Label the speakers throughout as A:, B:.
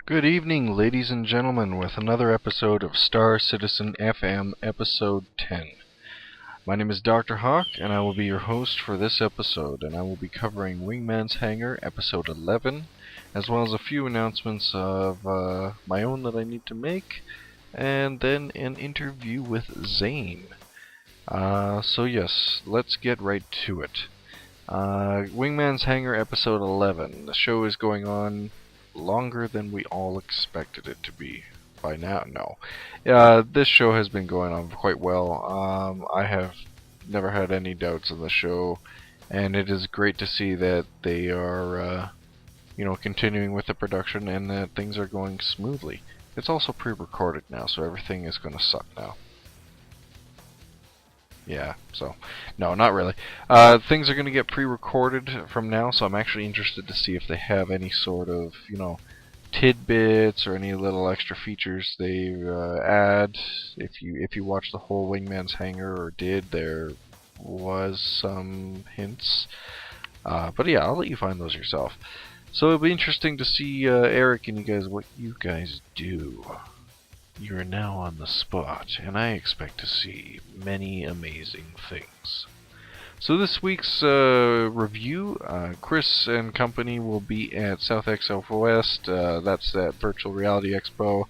A: Good evening, ladies and gentlemen, with another episode of Star Citizen FM, Episode 10. My name is Dr. Hawk, and I will be your host for this episode, and I will be covering Wingmans Hanger, Episode 11, as well as a few announcements of my own that I need to make, and then an interview with Zane. So yes, let's get right to it. Wingmans Hanger, Episode 11. The show is going on longer than we all expected it to be by now. No. This show has been going on quite well. I have never had any doubts of the show, and it is great to see that they are, continuing with the production and that things are going smoothly. It's also pre-recorded now, so everything is going to suck now. Yeah, so, no, not really. Things are going to get pre-recorded from now, so I'm actually interested to see if they have any sort of, tidbits or any little extra features they add. If you watch the whole Wingman's Hanger, or did, there was some hints. But yeah, I'll let you find those yourself. So it'll be interesting to see Eric and you guys, what you guys do. You are now on the spot, and I expect to see many amazing things. So this week's review, Chris and company will be at South Exile West. That's that virtual reality expo.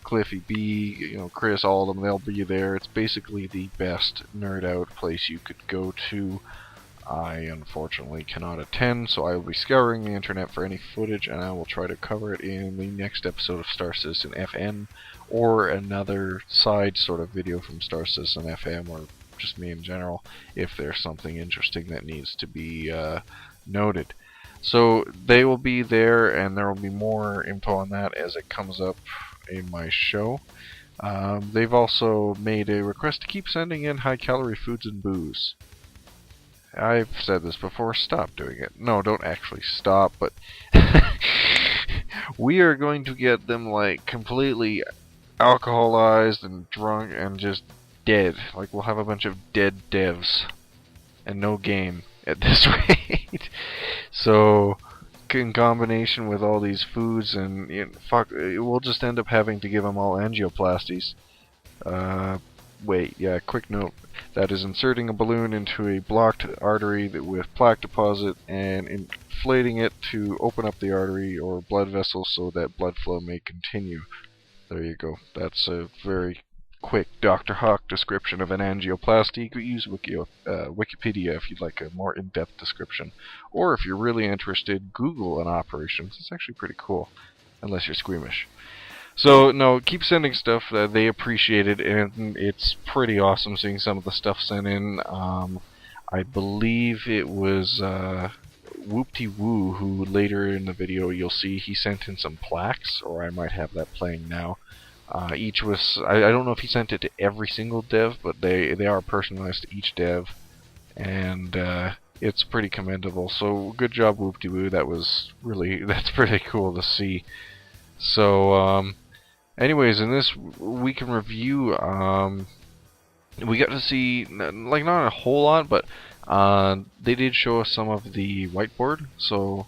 A: Cliffy B, Chris, all of them, they'll be there. It's basically the best nerd out place you could go to. I unfortunately cannot attend, so I will be scouring the internet for any footage, and I will try to cover it in the next episode of Star Citizen FM, or another side sort of video from Star Citizen FM, or just me in general, if there's something interesting that needs to be noted. So they will be there, and there will be more info on that as it comes up in my show. They've also made a request to keep sending in high-calorie foods and booze. I've said this before, stop doing it. No, don't actually stop, but we are going to get them like completely alcoholized and drunk and just dead. Like, we'll have a bunch of dead devs and no game at this rate. So, in combination with all these foods and we'll just end up having to give them all angioplasties. Quick note. That is inserting a balloon into a blocked artery with plaque deposit and inflating it to open up the artery or blood vessel so that blood flow may continue. There you go. That's a very quick Dr. Hawk description of an angioplasty. You could use Wikipedia if you'd like a more in-depth description. Or if you're really interested, Google an operation. It's actually pretty cool, unless you're squeamish. So, no, keep sending stuff. They appreciate it, and it's pretty awesome seeing some of the stuff sent in. I believe it was Whoop-de-Woo who later in the video you'll see he sent in some plaques, or I might have that playing now. Each was, I don't know if he sent it to every single dev, but they are personalized to each dev, and it's pretty commendable. So, good job, Whoop-de-Woo. That's pretty cool to see. So, anyways, in this week in review, we got to see, not a whole lot, but they did show us some of the whiteboard, so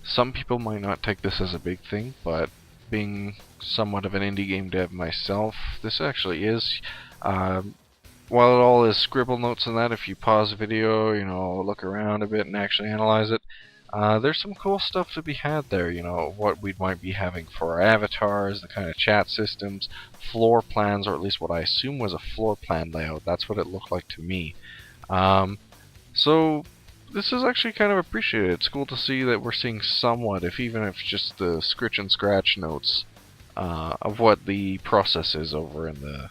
A: some people might not take this as a big thing, but being somewhat of an indie game dev myself, this actually is. While it all is scribble notes and that, if you pause the video, look around a bit and actually analyze it, there's some cool stuff to be had there, what we might be having for our avatars, the kind of chat systems, floor plans, or at least what I assume was a floor plan layout. That's what it looked like to me. So, this is actually kind of appreciated. It's cool to see that we're seeing somewhat, even if just the scritch and scratch notes, of what the process is over in the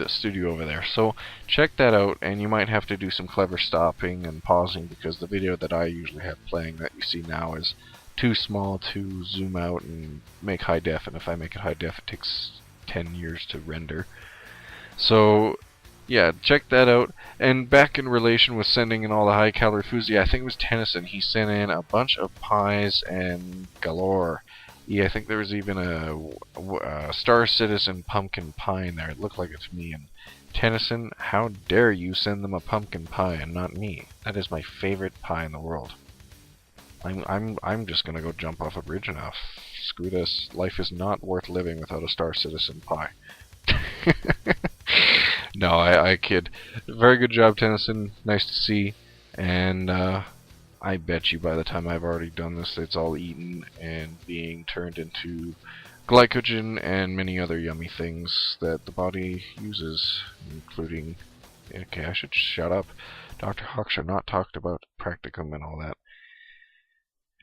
A: studio over there. So check that out, and you might have to do some clever stopping and pausing because the video that I usually have playing that you see now is too small to zoom out and make high def, and if I make it high def it takes 10 years to render. So yeah, check that out. And back in relation with sending in all the high calorie foods, I think it was Tennyson, he sent in a bunch of pies and galore. Yeah, I think there was even a Star Citizen pumpkin pie in there. It looked like it to me. And Tennyson, how dare you send them a pumpkin pie and not me? That is my favorite pie in the world. I'm just gonna go jump off a bridge now. screw this. Life is not worth living without a Star Citizen pie. No, I kid. Very good job, Tennyson. Nice to see. And I bet you by the time I've already done this, it's all eaten and being turned into glycogen and many other yummy things that the body uses, including... Okay, I should shut up. Dr. Hawk should not talk about practicum and all that.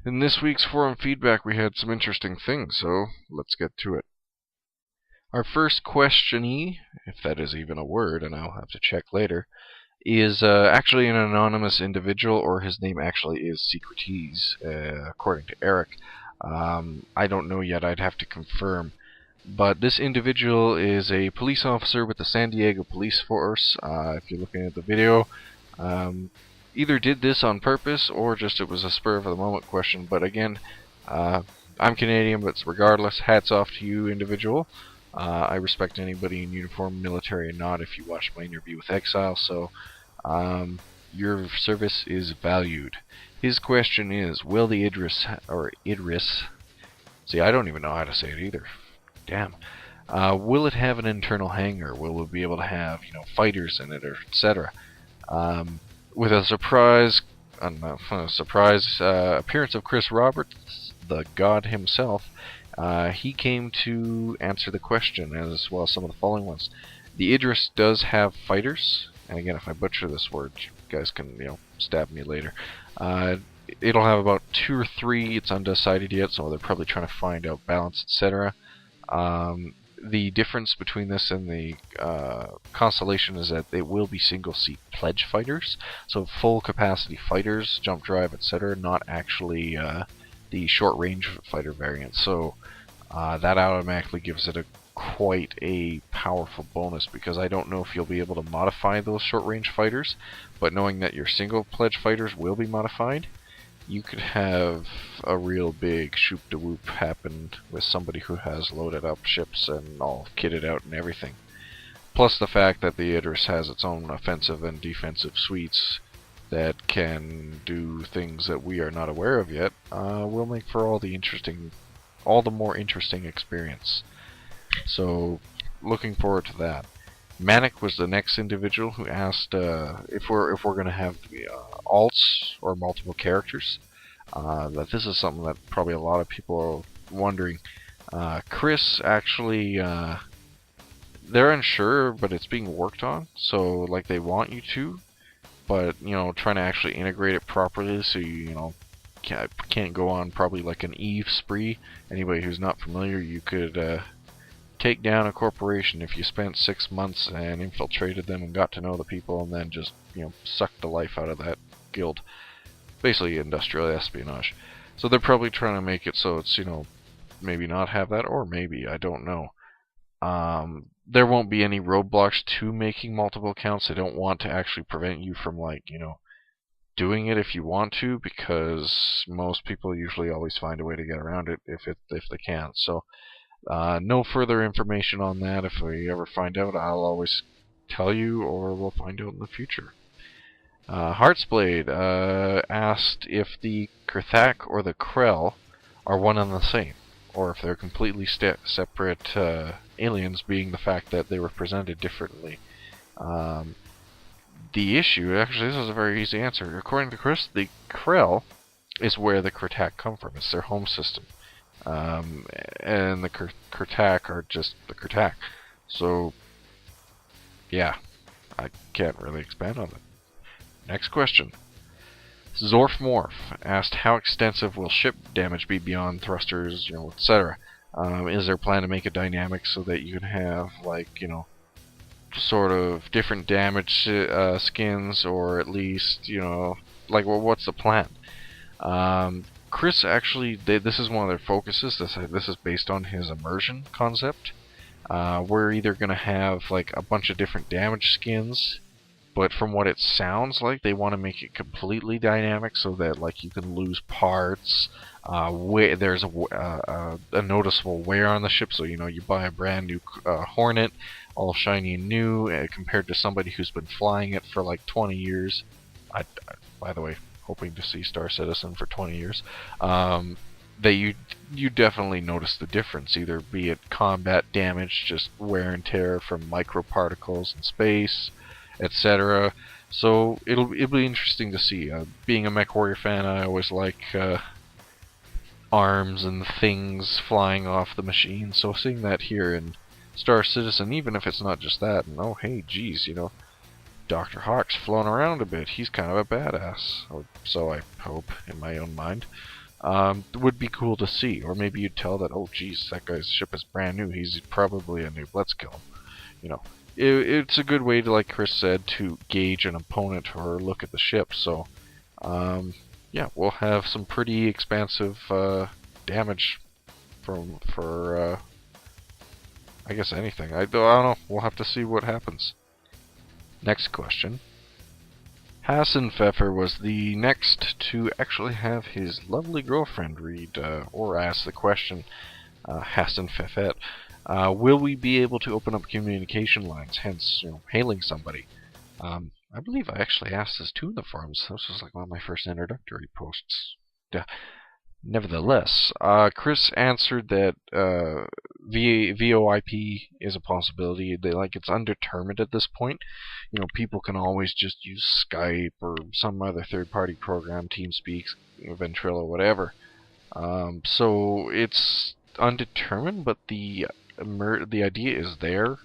A: In this week's forum feedback, we had some interesting things, so let's get to it. Our first questionee, if that is even a word, and I'll have to check later, is actually an anonymous individual, or his name actually is Secretese, according to Eric. I don't know yet, I'd have to confirm. But this individual is a police officer with the San Diego Police Force. If you're looking at the video, either did this on purpose or just it was a spur of the moment question. But again, I'm Canadian, but regardless, hats off to you, individual. I respect anybody in uniform, military or not, if you watched my interview with Exile, so your service is valued. His question is, will the Idris, see, I don't even know how to say it either. Damn. Will it have an internal hangar? Will it be able to have, fighters in it, or etc.? With a surprise appearance of Chris Roberts, the god himself, he came to answer the question, as well as some of the following ones. The Idris does have fighters, and again, if I butcher this word, you guys can, stab me later. It'll have about 2 or 3. It's undecided yet, so they're probably trying to find out balance, etc. The difference between this and the Constellation is that they will be single-seat pledge fighters, so full-capacity fighters, jump drive, etc., not actually the short-range fighter variant. So that automatically gives it quite a powerful bonus, because I don't know if you'll be able to modify those short-range fighters, but knowing that your single-pledge fighters will be modified, you could have a real big shoop-de-whoop happen with somebody who has loaded up ships and all kitted out and everything. Plus the fact that the Idris has its own offensive and defensive suites that can do things that we are not aware of yet, will make for all the more interesting experience. So, looking forward to that. Manic was the next individual who asked if we're going to have alts or multiple characters. That this is something that probably a lot of people are wondering. Chris actually, they're unsure, but it's being worked on. So like they want you to, but trying to actually integrate it properly so you can't go on probably like an Eve spree. Anybody who's not familiar, you could take down a corporation if you spent 6 months and infiltrated them and got to know the people, and then just sucked the life out of that guild. Basically industrial espionage. So they're probably trying to make it so it's maybe not have that, or maybe, I don't know. There won't be any roadblocks to making multiple accounts. They don't want to actually prevent you from doing it if you want to, because most people usually always find a way to get around it if they can. So no further information on that. If we ever find out, I'll always tell you, or we'll find out in the future. Heartsblade asked if the Krthak or the Krell are one and the same, or if they're completely separate aliens, being the fact that they were presented differently. The issue, actually, this is a very easy answer. According to Chris, the Krell is where the Krthak come from. It's their home system. And the Krthak are just the Krthak. So, yeah, I can't really expand on it. Next question. Zorfmorph asked how extensive will ship damage be beyond thrusters, etc. Is there a plan to make it dynamic so that you can have, sort of different damage skins, or at least, what's the plan? Chris actually, this is one of their focuses. This is based on his immersion concept. We're either going to have a bunch of different damage skins, but from what it sounds like, they want to make it completely dynamic so that you can lose parts. There's a noticeable wear on the ship, so you buy a brand new Hornet, all shiny and new, compared to somebody who's been flying it for 20 years. By the way, hoping to see Star Citizen for 20 years. that you definitely notice the difference, either be it combat damage, just wear and tear from microparticles in space, etc. So it'll be interesting to see. Being a MechWarrior fan, I always like arms and things flying off the machine. So seeing that here in Star Citizen, even if it's not just that, and oh hey, geez, Dr. Hawk's flown around a bit. He's kind of a badass, or so I hope in my own mind. Would be cool to see, or maybe you'd tell that, oh geez, that guy's ship is brand new. He's probably a noob. Let's kill him. It's a good way to, like Chris said, to gauge an opponent or look at the ship. So, yeah, we'll have some pretty expansive damage for I guess anything. I don't know. We'll have to see what happens. Next question. Hassan Pfeffer was the next to actually have his lovely girlfriend read or ask the question. Hassan Pfeffet. Will we be able to open up communication lines, hence, hailing somebody? I believe I actually asked this too in the forums. This was like one of my first introductory posts. Nevertheless, Chris answered that VoIP is a possibility. It's undetermined at this point. People can always just use Skype or some other third-party program, TeamSpeak, Ventrilo, whatever. So it's undetermined, but the idea is there.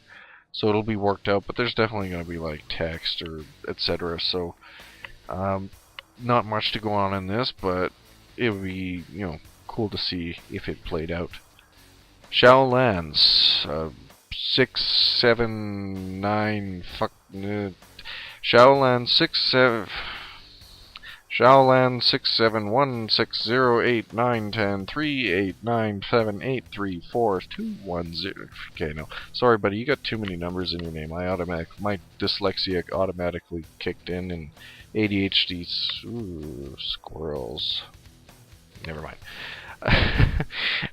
A: So it'll be worked out, but there's definitely going to be like text or etc. So not much to go on in this, but it would be cool to see if it played out. Shaolan's 679 Shaolan 67 Shaolan 6716089103897834210. Okay, no. Sorry, buddy, you got too many numbers in your name. My dyslexia automatically kicked in, and ADHD. Ooh, squirrels. Never mind.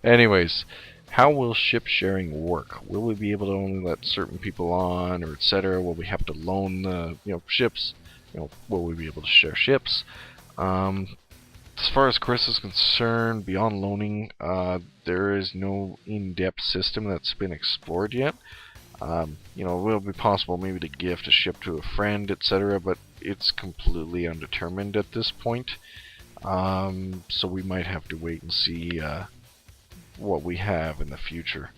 A: Anyways, how will ship sharing work? Will we be able to only let certain people on, or etc.? Will we have to loan the ships? Will we be able to share ships? As far as Chris is concerned, beyond loaning, there is no in-depth system that's been explored yet. It will be possible maybe to gift a ship to a friend, etc., but it's completely undetermined at this point. So we might have to wait and see what we have in the future.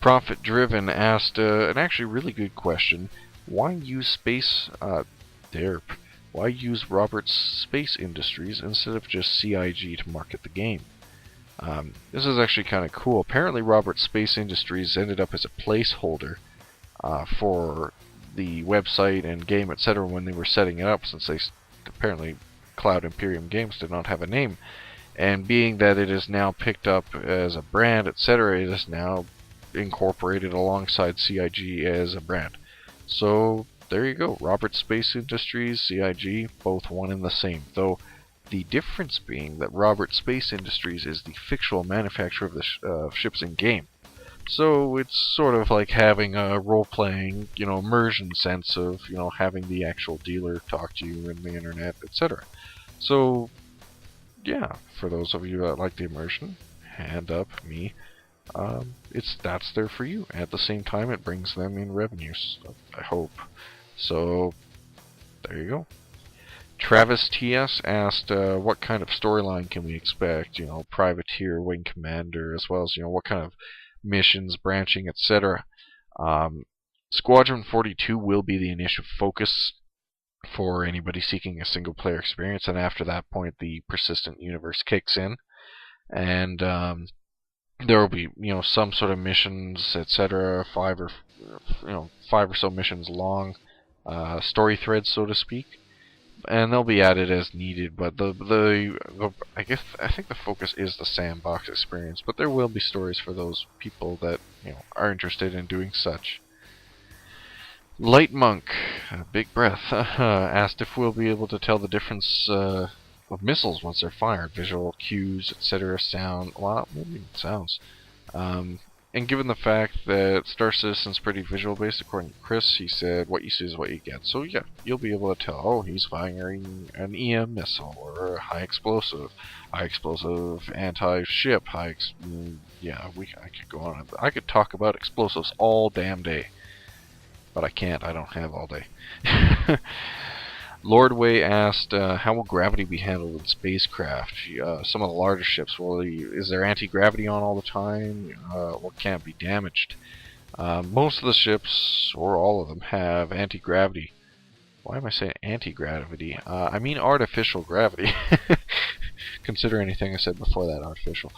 A: Profit Driven asked an actually really good question. Why use Why use Roberts Space Industries instead of just CIG to market the game? This is actually kind of cool. Apparently Roberts Space Industries ended up as a placeholder for the website and game, etc. when they were setting it up, since they apparently Cloud Imperium Games did not have a name. And being that it is now picked up as a brand, etc., it is now incorporated alongside CIG as a brand. So there you go. Roberts Space Industries, CIG, both one and the same. Though the difference being that Roberts Space Industries is the fictional manufacturer of the ships in game. So it's sort of like having a role-playing, immersion sense of, having the actual dealer talk to you in the internet, etc. So, yeah, for those of you that like the immersion, hand up, me. That's there for you. At the same time, it brings them in revenues, I hope. So, there you go. Travis TS asked, what kind of storyline can we expect? Privateer, Wing Commander, as well as, what kind of missions, branching, etc. Squadron 42 will be the initial focus for anybody seeking a single-player experience, and after that point, the persistent universe kicks in, and there will be, some sort of missions, etc. 5 or so missions long, story threads, so to speak, and they'll be added as needed. But I think the focus is the sandbox experience, but there will be stories for those people that are interested in doing such. Light Monk, big breath, asked if we'll be able to tell the difference of missiles once they're fired, visual cues, etc., sound, well, maybe sounds. And given the fact that Star Citizen's pretty visual based, according to Chris, he said what you see is what you get. So yeah, you'll be able to tell, oh, he's firing an EM missile or a high explosive anti-ship, yeah, I could go on. I could talk about explosives all damn day, but I can't. I don't have all day. Lord Way asked, how will gravity be handled in spacecraft? Some of the larger ships, is there anti-gravity on all the time? Or can't be damaged? Most of the ships, or all of them, have anti-gravity. Why am I saying anti-gravity? I mean artificial gravity. Consider anything I said before that artificial.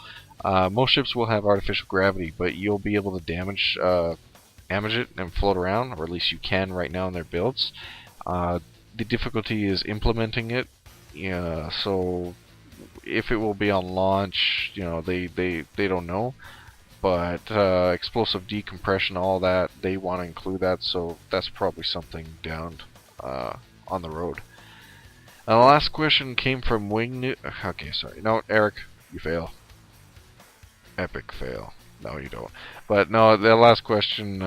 A: Most ships will have artificial gravity, but you'll be able to damage it and float around, or at least you can right now in their builds. The difficulty is implementing it. Yeah, so if it will be on launch, they don't know. But explosive decompression, all that, they want to include that, so that's probably something down on the road. And the last question came from Okay, sorry. No, Eric, you fail. Epic fail. No, you don't. But no, the last question,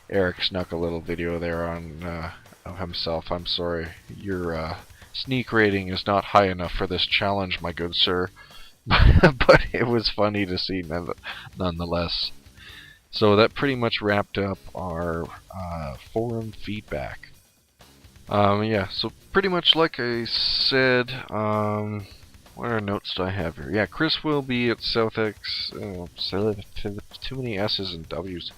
A: Eric snuck a little video there on of himself. I'm sorry. Your sneak rating is not high enough for this challenge, my good sir. But it was funny to see nonetheless. So that pretty much wrapped up our forum feedback. Yeah, so pretty much like I said, what are notes do I have here? Yeah, Chris will be at SouthX. Too many S's and W's.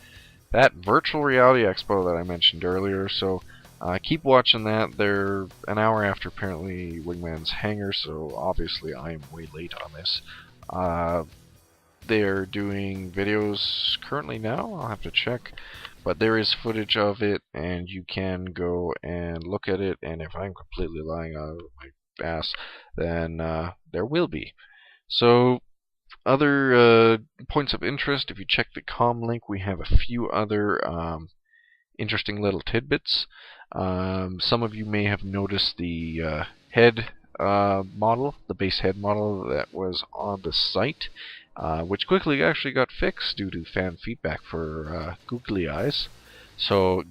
A: That virtual reality expo that I mentioned earlier, so keep watching that. They're an hour after apparently Wingmans Hanger, so obviously I am way late on this. They're doing videos currently now, I'll have to check, but there is footage of it and you can go and look at it, and if I'm completely lying out of my ass, then there will be. So other points of interest, if you check the com link, we have a few other interesting little tidbits. Some of you may have noticed the head model, the base head model that was on the site, which quickly actually got fixed due to fan feedback for googly eyes. So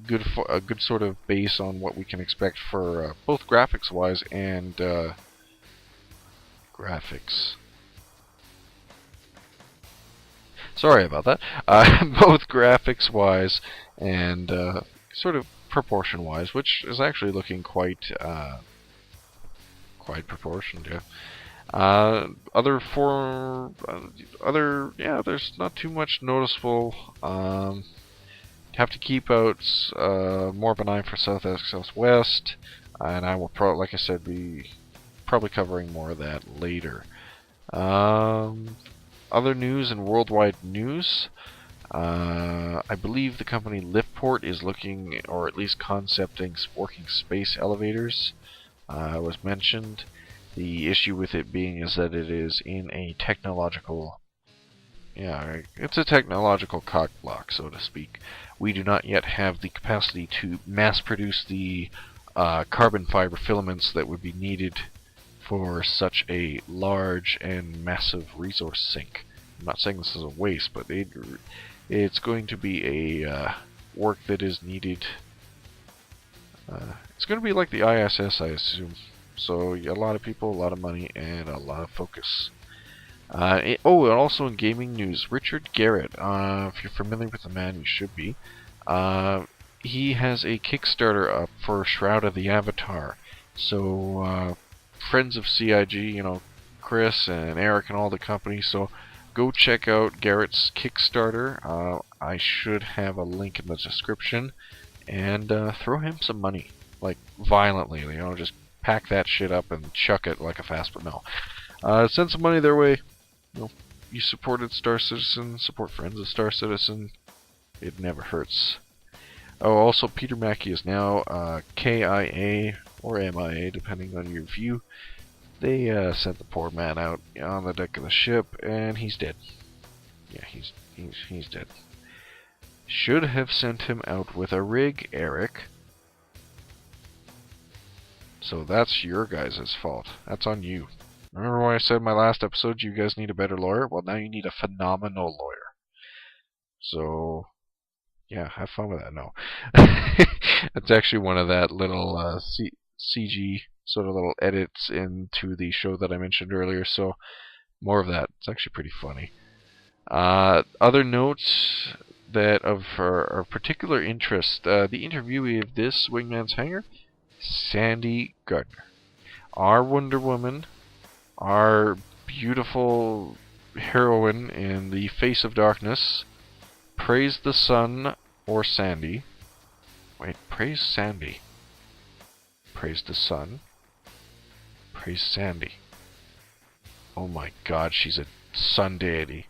A: a good sort of base on what we can expect for both graphics-wise and graphics. Sorry about that. Both graphics-wise and sort of proportion-wise, which is actually looking quite proportioned. Yeah. There's not too much noticeable. Have to keep out more of an eye for South-East, Southwest, and I will like I said, be probably covering more of that later. Other news and worldwide news. I believe the company Liftport is looking, or at least concepting, working space elevators. Was mentioned. The issue with it being is that it is in a technological, it's a technological cock block, so to speak. We do not yet have the capacity to mass produce the carbon fiber filaments that would be needed for such a large and massive resource sink. I'm not saying this is a waste, but it's going to be a work that is needed. It's going to be like the ISS, I assume. So a lot of people, a lot of money, and a lot of focus. And also in gaming news, Richard Garrett. If you're familiar with the man, you should be. He has a Kickstarter up for Shroud of the Avatar. So friends of CIG, Chris and Eric and all the companies. So go check out Garrett's Kickstarter. I should have a link in the description. And throw him some money, like violently. Just pack that shit up and chuck it like a fastball. No, send some money their way. You supported Star Citizen, support friends of Star Citizen. It never hurts. Oh, also Peter Mackey is now KIA or MIA, depending on your view. They sent the poor man out on the deck of the ship, and he's dead. Yeah, he's dead. Should have sent him out with a rig, Eric. So that's your guys' fault. That's on you. Remember when I said in my last episode you guys need a better lawyer? Well, now you need a phenomenal lawyer. So yeah, have fun with that. No, it's actually one of that little CG sort of little edits into the show that I mentioned earlier. So more of that. It's actually pretty funny. Other notes that of particular interest: the interviewee of this Wingman's Hanger, Sandy Gardner, our Wonder Woman, our beautiful heroine in the Face of Darkness. Praise the sun or Sandy. Wait, praise Sandy. Praise the sun. Praise Sandy. Oh my god, she's a sun deity.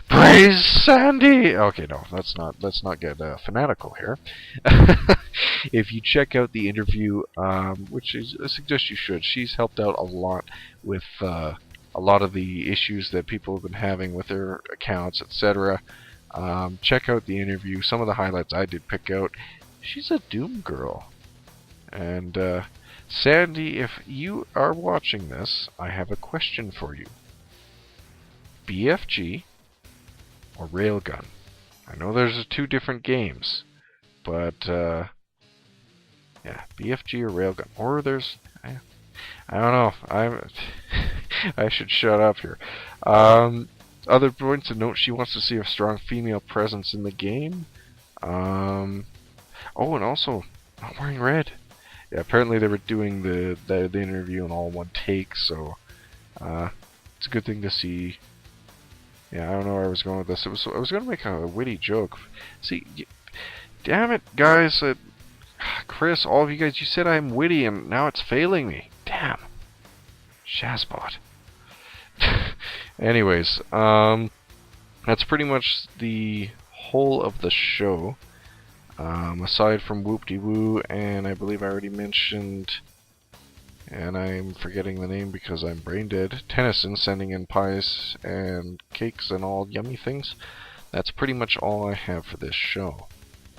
A: Praise Sandy! Okay, no, let's not get fanatical here. If you check out the interview, which is, I suggest you should, she's helped out a lot with a lot of the issues that people have been having with their accounts, etc. Check out the interview. Some of the highlights I did pick out. She's a Doom girl. And Sandy, if you are watching this, I have a question for you. BFG or Railgun? I know there's two different games, but yeah, BFG or Railgun, or there's I don't know. I should shut up here. Other points of note: she wants to see a strong female presence in the game. Oh, and also not wearing red. Yeah, apparently they were doing the interview in all one take, so it's a good thing to see. Yeah, I don't know where I was going with this. I was going to make a witty joke. See, damn it, guys. Chris, all of you guys, you said I'm witty, and now it's failing me. Damn. Shazbot. Anyways, that's pretty much the whole of the show. Aside from Whoop-de-Woo, and I believe I already mentioned, and I'm forgetting the name because I'm brain dead, Tennyson sending in pies and cakes and all yummy things. That's pretty much all I have for this show.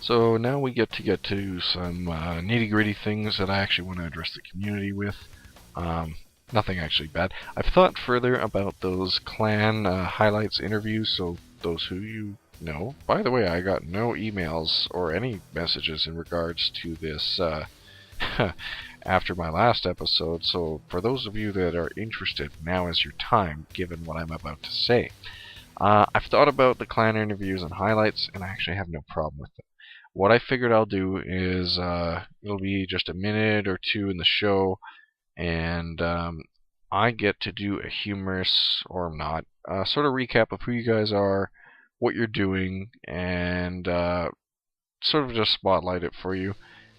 A: So now we get to some nitty-gritty things that I actually want to address the community with. Nothing actually bad. I've thought further about those clan highlights interviews, so those who you know. By the way, I got no emails or any messages in regards to this after my last episode, so for those of you that are interested, now is your time, given what I'm about to say. I've thought about the clan interviews and highlights, and I actually have no problem with them. What I figured I'll do is it'll be just a minute or two in the show, and I get to do a humorous, or not, sort of recap of who you guys are, what you're doing, and sort of just spotlight it for you.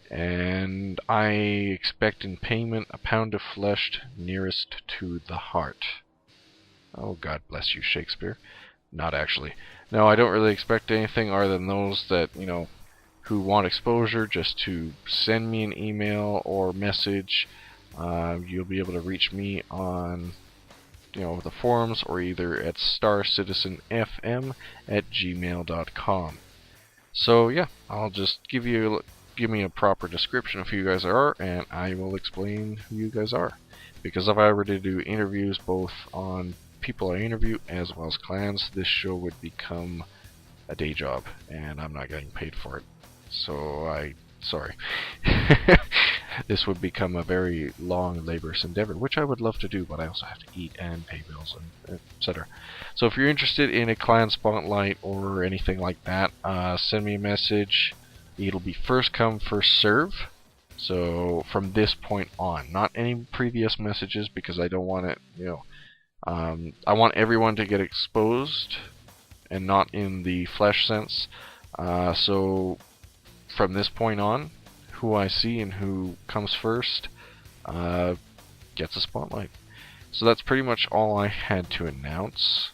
A: And I expect in payment a pound of flesh nearest to the heart. Oh, God bless you, Shakespeare. Not actually. No, I don't really expect anything other than those that, you know, who want exposure, just to send me an email or message. You'll be able to reach me on, you know, the forums, or either at starcitizenfm@gmail.com. So yeah, I'll just give me a proper description of who you guys are, and I will explain who you guys are. Because if I were to do interviews both on people I interview as well as clans, this show would become a day job, and I'm not getting paid for it. So sorry. This would become a very long, laborious endeavor, which I would love to do, but I also have to eat and pay bills, and etc. So if you're interested in a clan spotlight or anything like that, send me a message. It'll be first come, first serve. So from this point on, not any previous messages, because I don't want it, you know, I want everyone to get exposed, and not in the flesh sense. So from this point on, who I see and who comes first gets a spotlight. So that's pretty much all I had to announce.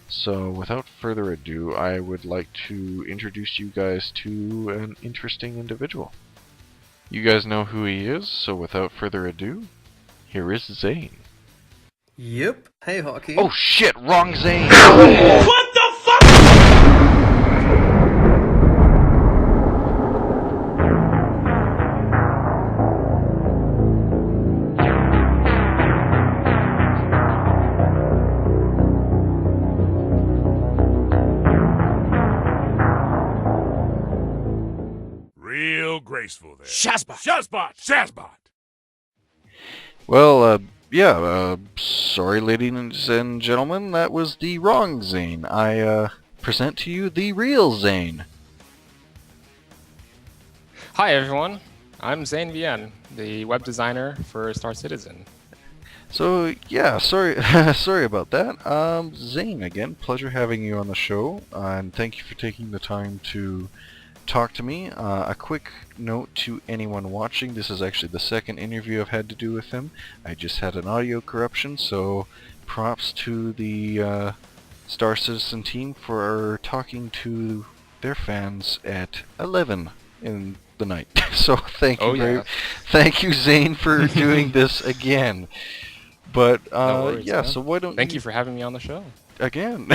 A: So without further ado, I would like to introduce you guys to an interesting individual. You guys know who he is, so without further ado, here is Zane.
B: Yep. Hey, Hockey.
A: Oh shit, wrong Zane!
C: What the fuck? graceful there. Shazbot! Shazbot! Shazbot!
A: Well, sorry, ladies and gentlemen, that was the wrong Zane. I present to you the real Zane.
D: Hi everyone, I'm Zane Vienne, the web designer for Star Citizen.
A: So, yeah, sorry sorry about that. Zane, again, pleasure having you on the show, and thank you for taking the time to talk to me. A quick note to anyone watching, this is actually the second interview I've had to do with him. I just had an audio corruption, so props to the Star Citizen team for talking to their fans at 11 in the night. So thank you thank you, Zane, for doing this again. But
D: No worries,
A: yeah,
D: man.
A: so why don't
D: Thank you for having me on the show.
A: again.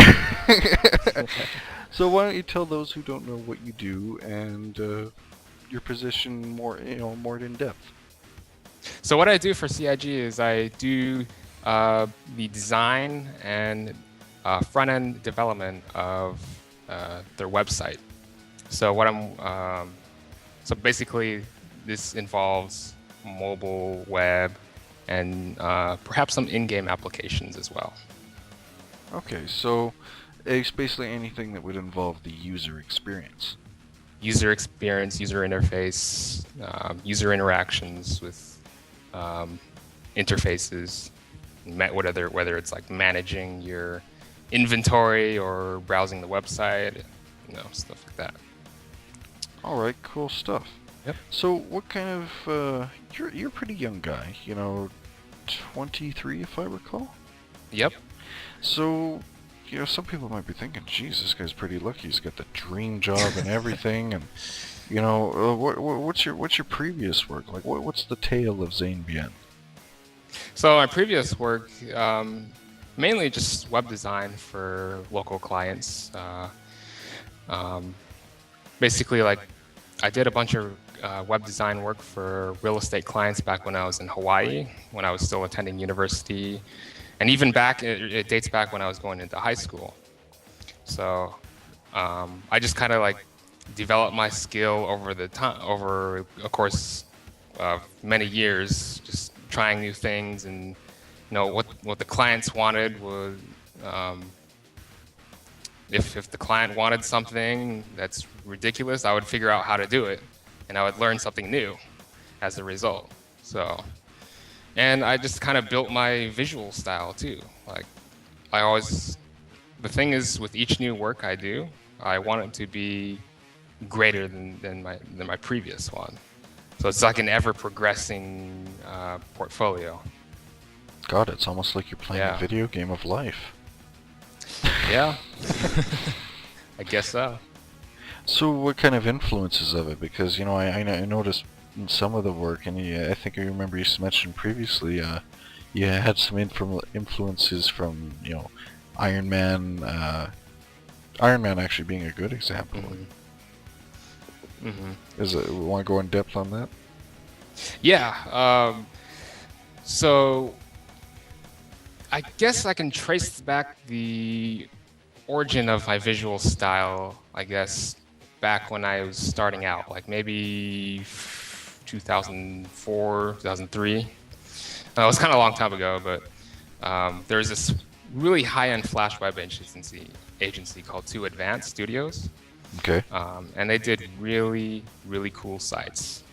A: So why don't you tell those who don't know what you do and your position more in depth?
D: So what I do for CIG is I do the design and front-end development of their website. So what so basically this involves mobile, web, and perhaps some in-game applications as well.
A: Okay, so it's basically anything that would involve the user experience.
D: User experience, user interface, user interactions with interfaces, whether it's like managing your inventory or browsing the website, stuff like that.
A: All right, cool stuff.
D: Yep.
A: So what kind of you're a pretty young guy, 23 if I recall.
D: Yep.
A: So, some people might be thinking, geez, this guy's pretty lucky. He's got the dream job and everything. And, what's your previous work? Like, what's the tale of Zane Bien?
D: So my previous work, mainly just web design for local clients. Basically, like, I did a bunch of web design work for real estate clients back when I was in Hawaii, when I was still attending university. And even back, it dates back when I was going into high school. So I just kind of like developed my skill over a course of many years, just trying new things. And what the clients wanted was, if the client wanted something that's ridiculous, I would figure out how to do it, and I would learn something new as a result. And I just kind of built my visual style too. Like, the thing is, with each new work I do, I want it to be greater than my previous one. So it's like an ever progressing portfolio.
A: God, it's almost like you're playing a video game of life.
D: Yeah. I guess so.
A: So what kind of influences of it? Because, I noticed in some of the work, and I think I remember you mentioned previously, you had some influences from, Iron Man. Iron Man actually being a good example.
D: Mm-hmm. Mm-hmm.
A: Want to go in depth on that?
D: Yeah. So I guess I can trace back the origin of my visual style, I guess, back when I was starting out, like maybe 2004, 2003. It was kind of a long time ago, but there was this really high-end Flash web agency called 2 Advanced Studios.
A: Okay.
D: And they did really, really cool sites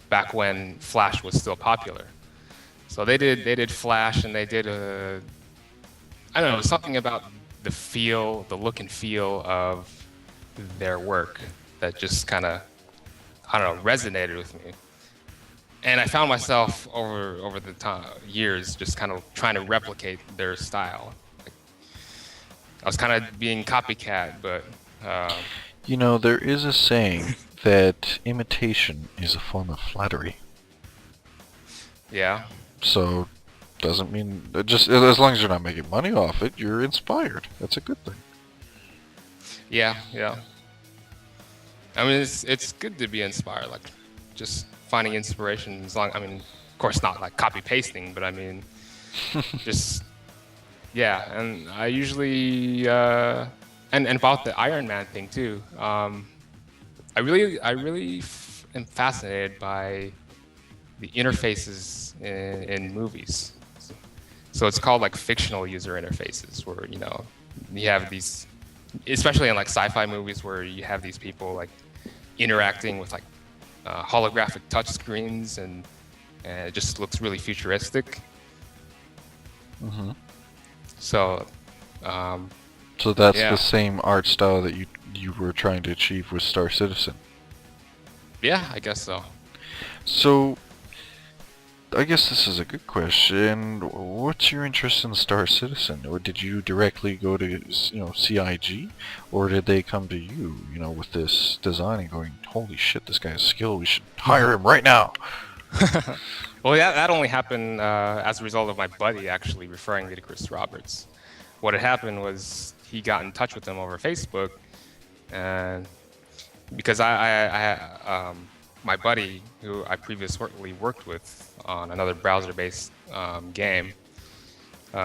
D: back when Flash was still popular. So they did Flash, and they did I don't know, something about the look and feel of their work that just kind of, resonated with me. And I found myself over the years just kind of trying to replicate their style. Like, I was kind of being copycat, but
A: there is a saying that imitation is a form of flattery.
D: Yeah.
A: So, doesn't mean just as long as you're not making money off it, you're inspired. That's a good thing.
D: Yeah. I mean, it's good to be inspired, like just finding inspiration. Of course, not like copy pasting, but I mean, just and I usually and about the Iron Man thing too. I really am fascinated by the interfaces in movies. So it's called like fictional user interfaces, where you have these, especially in like sci-fi movies, where you have these people like interacting with like holographic touchscreens, and it just looks really futuristic.
A: Mm-hmm.
D: So, um,
A: So that's
D: yeah,
A: the same art style that you were trying to achieve with Star Citizen.
D: yeah, I guess so.
A: So, I guess this is a good question. What's your interest in Star Citizen? Or did you directly go to, CIG? Or did they come to you, with this design and going, holy shit, this guy has skill, we should hire him right now?
D: Well, yeah, that only happened as a result of my buddy actually referring me to Chris Roberts. What had happened was he got in touch with him over Facebook, and because my buddy, who I previously worked with on another browser-based game,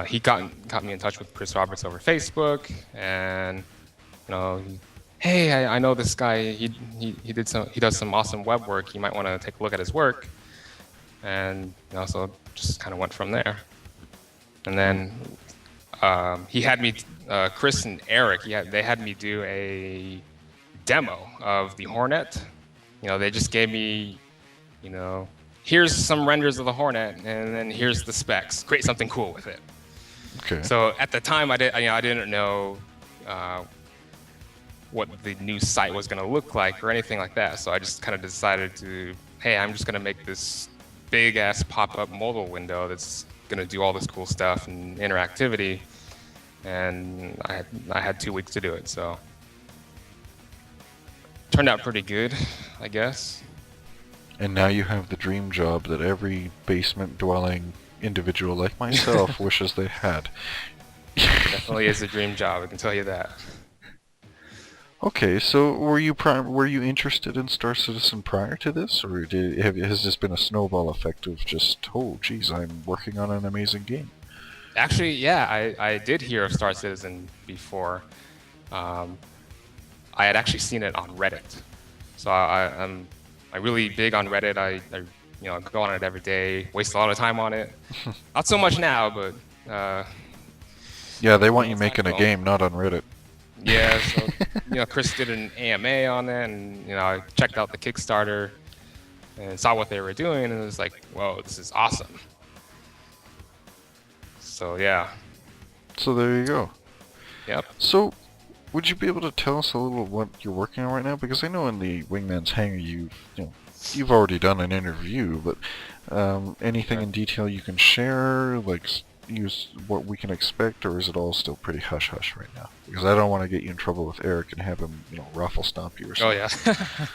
D: he got me in touch with Chris Roberts over Facebook, and hey, I know this guy. He does some awesome web work. You might want to take a look at his work, and so just kind of went from there. And then he had me, Chris and Eric. They had me do a demo of the Hornet. They just gave me, here's some renders of the Hornet, and then here's the specs. Create something cool with it.
A: Okay.
D: So at the time, I didn't know what the new site was going to look like or anything like that. So I just kind of decided to, hey, I'm just going to make this big ass pop-up mobile window that's going to do all this cool stuff and interactivity. And I had 2 weeks to do it, so turned out pretty good, I guess.
A: And now you have the dream job that every basement-dwelling individual like myself wishes they had.
D: Definitely is a dream job, I can tell you that.
A: Okay, so were you interested in Star Citizen prior to this, or has this been a snowball effect of just, oh, geez, I'm working on an amazing game?
D: Actually, yeah, I did hear of Star Citizen before. I had actually seen it on Reddit, so I'm really big on Reddit. I go on it every day, waste a lot of time on it. Not so much now, but
A: yeah, they want you making a game, not on Reddit.
D: Yeah, so Chris did an AMA on it, and I checked out the Kickstarter and saw what they were doing, and it was like, whoa, this is awesome. So yeah.
A: So there you go.
D: Yep.
A: So, would you be able to tell us a little what you're working on right now? Because I know in the Wingmans Hanger you've already done an interview, but anything in detail you can share, like use what we can expect, or is it all still pretty hush hush right now? Because I don't want to get you in trouble with Eric and have him, raffle stomp you or something.
D: Oh yeah.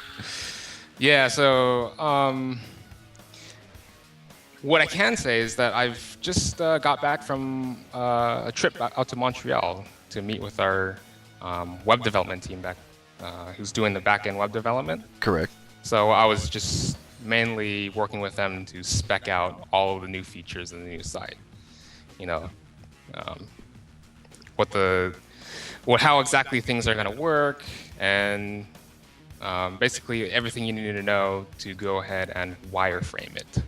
D: Yeah. So what I can say is that I've just got back from a trip out to Montreal to meet with our web development team who's doing the back-end web development.
A: Correct.
D: So I was just mainly working with them to spec out all of the new features in the new site. How exactly things are going to work, and basically everything you need to know to go ahead and wireframe it.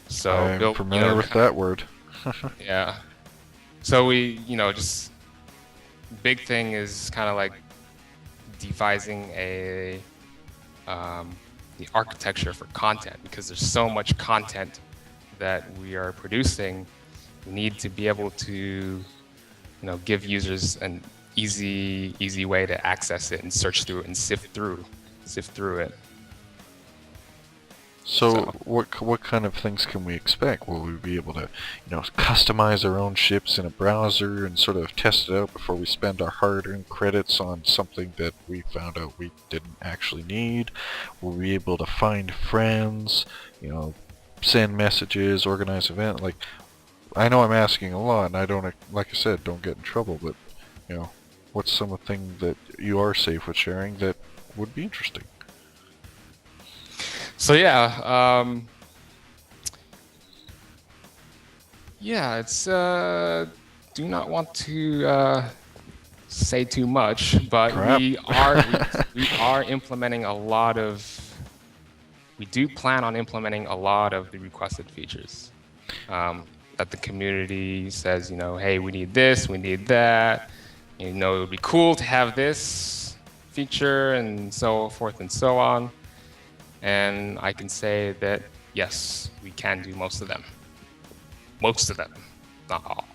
D: So
A: I'm familiar with that word.
D: Yeah. So we, just big thing is kind of like devising the architecture for content, because there's so much content that we are producing. We need to be able to, give users an easy way to access it and search through it and sift through it.
A: So what kind of things can we expect? Will we be able to, customize our own ships in a browser and sort of test it out before we spend our hard-earned credits on something that we found out we didn't actually need? Will we be able to find friends, send messages, organize events? Like, I know I'm asking a lot, and I don't, like I said, don't get in trouble, but, what's some of the things that you are safe with sharing that would be interesting?
D: So yeah, it's do not want to say too much, but
A: Crap.
D: we are implementing a lot of. We do plan on implementing a lot of the requested features that the community says, hey, we need this, we need that. It would be cool to have this feature and so forth and so on. And I can say that, yes, we can do most of them. Most of them, not all.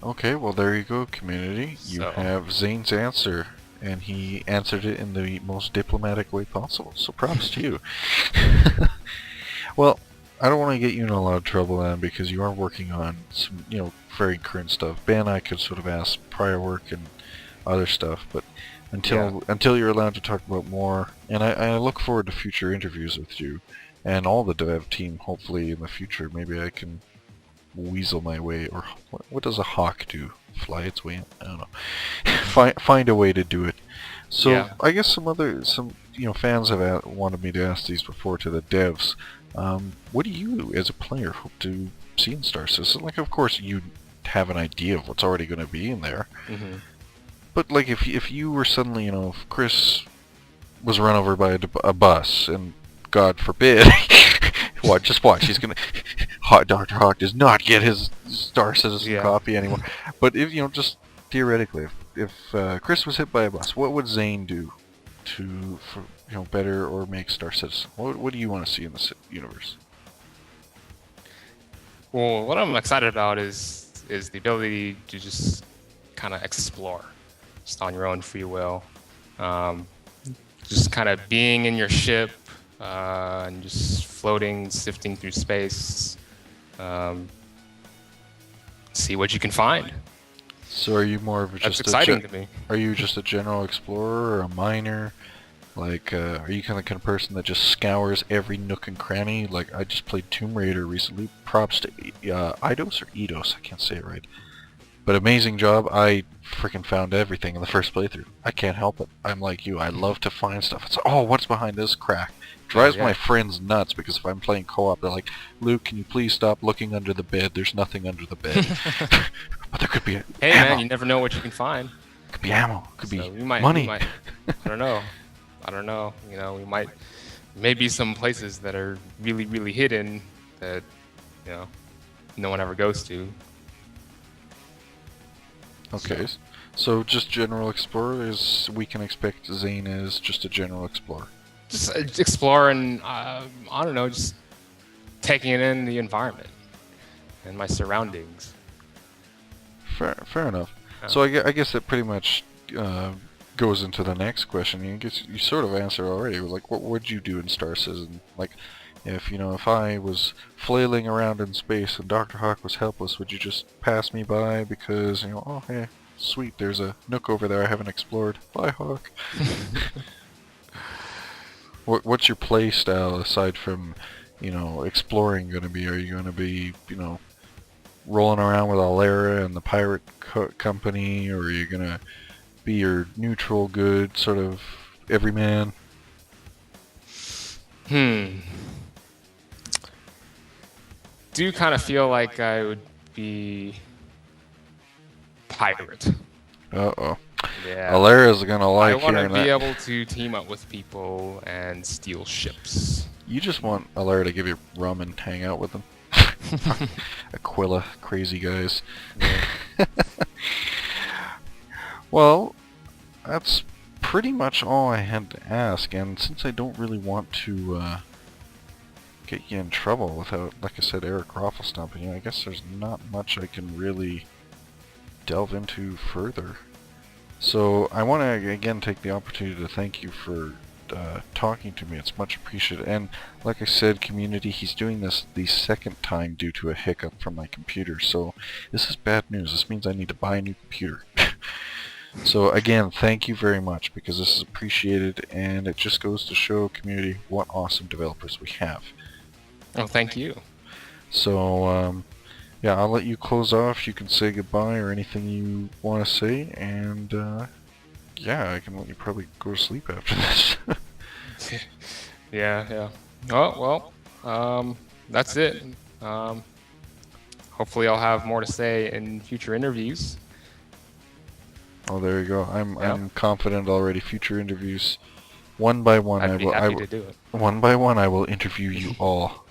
A: Okay, well there you go, community. You
D: So-
A: have Zane's answer, and he answered it in the most diplomatic way possible. So props to you. Well, I don't want to get you in a lot of trouble then, because you are working on some, very current stuff. Ben, I could sort of ask prior work and other stuff, but until you're allowed to talk about more, and I look forward to future interviews with you and all the dev team. Hopefully in the future, maybe I can weasel my way, or what does a hawk do? Fly its way in? I don't know. Find a way to do it. So
D: Yeah.
A: I guess some fans have wanted me to ask these before to the devs. What do you, as a player, hope to see in Star Citizen? Like, of course, you have an idea of what's already going to be in there.
D: Mm-hmm.
A: But like, if you were suddenly, if Chris was run over by a bus, and God forbid, just watch, he's gonna, Dr. Hawk does not get his Star Citizen copy anymore. But if just theoretically, if Chris was hit by a bus, what would Zane do to better or make Star Citizen? What do you want to see in this universe?
D: Well, what I'm excited about is the ability to just kind of explore, just on your own free will, just kind of being in your ship and just floating, sifting through space, see what you can find.
A: So are you more of
D: That's exciting to me.
A: Are you just a general explorer or a miner? Like, are you kind of person that just scours every nook and cranny? Like, I just played Tomb Raider recently. Props to Eidos or Eidos, I can't say it right. But amazing job. I freaking found everything in the first playthrough. I can't help it. I'm like you. I love to find stuff. It's what's behind this crack? Drives my friends nuts, because if I'm playing co-op, they're like, Luke, can you please stop looking under the bed? There's nothing under the bed. But there could be
D: Hey
A: ammo.
D: man, you never know what you can find.
A: Could be ammo. Could be
D: money.
A: money.
D: I don't know. We might, maybe some places that are really, really hidden that, no one ever goes to.
A: Okay, so just general explorer is, we can expect Zane is just a general explorer.
D: Just exploring, I don't know, just taking in the environment and my surroundings.
A: Fair enough.
D: Yeah.
A: So I guess that pretty much goes into the next question. You sort of answered already. Like, what would you do in Star Citizen? Like, if I was flailing around in space and Dr. Hawk was helpless, would you just pass me by because, oh, hey, sweet, there's a nook over there I haven't explored. Bye, Hawk. What's your play style aside from, exploring going to be? Are you going to be, rolling around with Alara and the pirate company, or are you going to be your neutral, good, sort of everyman?
D: Do kind of feel like I would be pirate.
A: Uh-oh.
D: Yeah.
A: Alara's going to like
D: I want to
A: hearing
D: be
A: that.
D: able to team up with people and steal ships.
A: You just want Alara to give you rum and hang out with them. Aquila, crazy guys.
D: Yeah.
A: Well, that's pretty much all I had to ask, and since I don't really want to get you in trouble without, like I said, Eric Roffle stomping you, I guess there's not much I can really delve into further. So I want to again take the opportunity to thank you for talking to me. It's much appreciated. And like I said, community, he's doing this the second time due to a hiccup from my computer. So this is bad news. This means I need to buy a new computer. So again, thank you very much, because this is appreciated, and it just goes to show, community, what awesome developers we have.
D: Oh, thank you.
A: So yeah, I'll let you close off. You can say goodbye or anything you want to say, and yeah, I can let you probably go to sleep after this.
D: Yeah. Oh, well, that's it. Hopefully I'll have more to say in future interviews.
A: Oh, there you go. I'm
D: Yep.
A: I'm confident already. Future interviews, one by one,
D: I'd be happy to do it.
A: one by one, I will interview you all.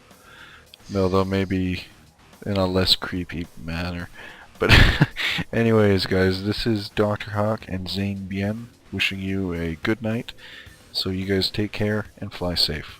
A: No, though maybe in a less creepy manner. But anyways, guys, this is Dr. Hawk and Zane Bien wishing you a good night. So you guys take care and fly safe.